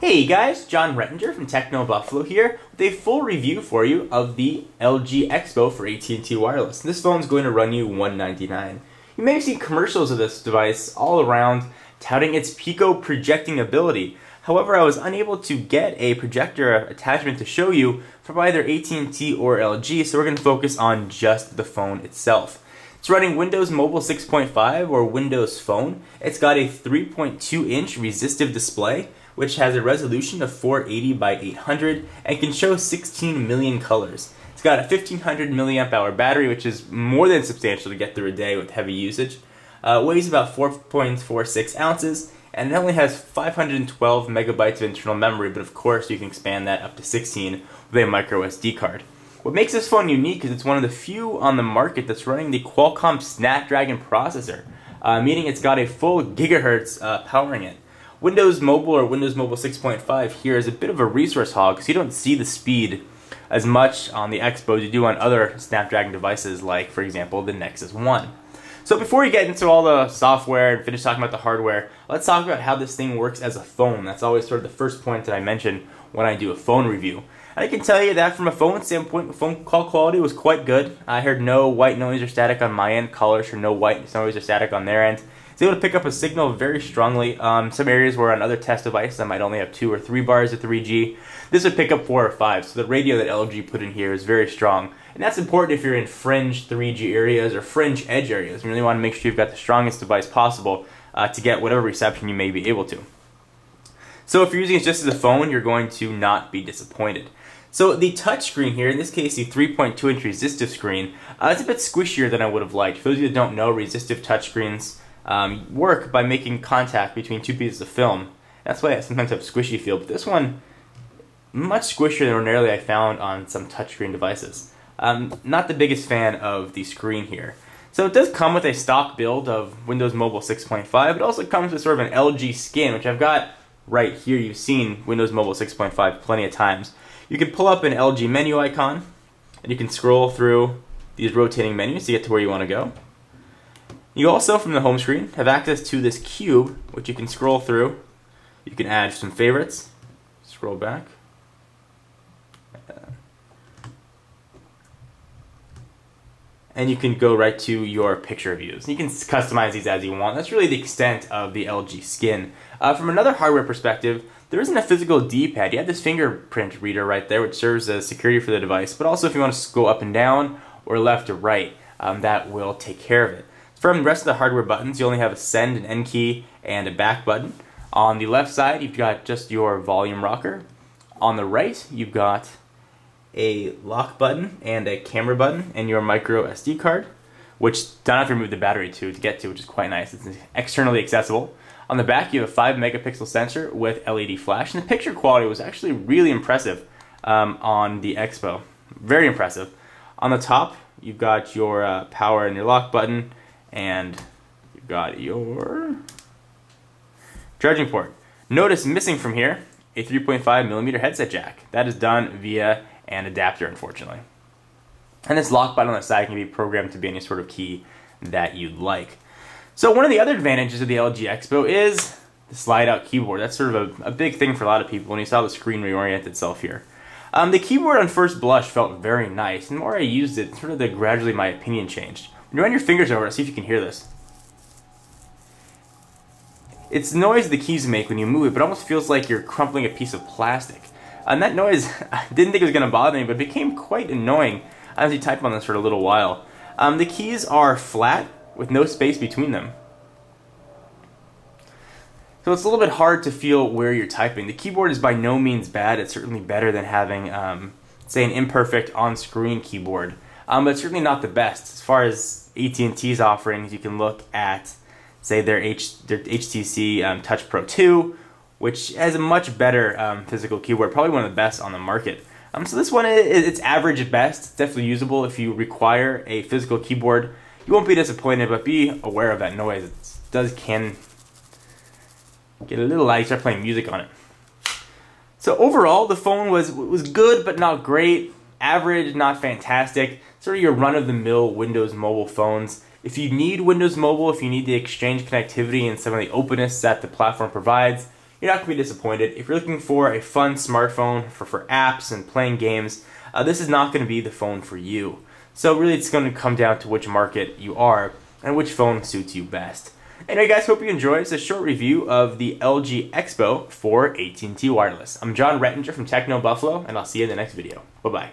Hey guys, John Rettinger from Techno Buffalo here with a full review for you of the LG Expo for AT&T Wireless. This phone is going to run you $199. You may have seen commercials of this device all around touting its Pico projecting ability. However, I was unable to get a projector attachment to show you from either AT&T or LG, so we're going to focus on just the phone itself. It's running Windows Mobile 6.5 or Windows Phone. It's got a 3.2-inch resistive display, which has a resolution of 480 by 800 and can show 16 million colors. It's got a 1500 milliamp hour battery, which is more than substantial to get through a day with heavy usage. Weighs about 4.46 ounces, and it only has 512 megabytes of internal memory, but of course you can expand that up to 16 with a micro SD card. What makes this phone unique is it's one of the few on the market that's running the Qualcomm Snapdragon processor, meaning it's got a full gigahertz powering it. Windows Mobile or Windows Mobile 6.5 here is a bit of a resource hog because you don't see the speed as much on the Expo as you do on other Snapdragon devices like, for example, the Nexus 1. So before we get into all the software and finish talking about the hardware, let's talk about how this thing works as a phone. That's always sort of the first point that I mention when I do a phone review. And I can tell you that from a phone standpoint, phone call quality was quite good. I heard no white noise or static on my end. Callers heard no white noise or static on their end. It's able to pick up a signal very strongly. Some areas where on other test devices I might only have 2 or 3 bars of 3G. This would pick up 4 or 5, so the radio that LG put in here is very strong. And that's important if you're in fringe 3G areas or fringe edge areas. You really want to make sure you've got the strongest device possible to get whatever reception you may be able to. So if you're using it just as a phone, you're going to not be disappointed. So the touch screen here, in this case the 3.2-inch resistive screen, it's a bit squishier than I would have liked. For those of you that don't know, resistive touch screens work by making contact between 2 pieces of film. That's why I sometimes have a squishy feel, but this one, much squishier than ordinarily I found on some touchscreen devices. Not the biggest fan of the screen here. So it does come with a stock build of Windows Mobile 6.5. It also comes with sort of an LG skin, which I've got right here. You've seen Windows Mobile 6.5 plenty of times. You can pull up an LG menu icon, and you can scroll through these rotating menus to get to where you want to go. You also, from the home screen, have access to this cube, which you can scroll through. You can add some favorites, scroll back, and you can go right to your picture views. You can customize these as you want. That's really the extent of the LG skin. From another hardware perspective, there isn't a physical D-pad. You have this fingerprint reader right there, which serves as security for the device, but also if you want to go up and down or left or right, that will take care of it. From the rest of the hardware buttons, you only have a send and end key and a back button. On the left side, you've got just your volume rocker. On the right, you've got a lock button and a camera button and your micro SD card, which don't have to remove the battery to get to, which is quite nice. It's externally accessible. On the back, you have a 5 megapixel sensor with LED flash, and the picture quality was actually really impressive on the Expo. Very impressive. On the top, you've got your power and your lock button, and you've got your charging port. Notice missing from here a 3.5mm headset jack. That is done via an adapter, unfortunately. And this lock button on the side can be programmed to be any sort of key that you'd like. So one of the other advantages of the LG Expo is the slide-out keyboard. That's sort of a big thing for a lot of people when you saw the screen reorient itself here. The keyboard on first blush felt very nice, and the more I used it, sort of gradually my opinion changed. When you run your fingers over it, see if you can hear this. It's the noise the keys make when you move it, but it almost feels like you're crumpling a piece of plastic. And that noise, I didn't think it was going to bother me, but it became quite annoying as you type on this for a little while. The keys are flat, with no space between them. So it's a little bit hard to feel where you're typing. The keyboard is by no means bad. It's certainly better than having, say, an imperfect on-screen keyboard. But it's certainly not the best. As far as AT&T's offerings, you can look at, say, their HTC Touch Pro 2, which has a much better physical keyboard, probably one of the best on the market. So this one, it's average at best. It's definitely usable if you require a physical keyboard. You won't be disappointed, but be aware of that noise. It can get a little loud. You start playing music on it. So overall, the phone was good, but not great. Average, not fantastic. Sort of your run-of-the-mill Windows Mobile phones. If you need Windows Mobile, if you need the Exchange connectivity and some of the openness that the platform provides, you're not going to be disappointed. If you're looking for a fun smartphone for apps and playing games, this is not going to be the phone for you. So really it's going to come down to which market you are and which phone suits you best. Anyway guys, hope you enjoyed. It's a short review of the LG Expo for AT&T Wireless. I'm John Rettinger from Techno Buffalo, and I'll see you in the next video. Bye-bye.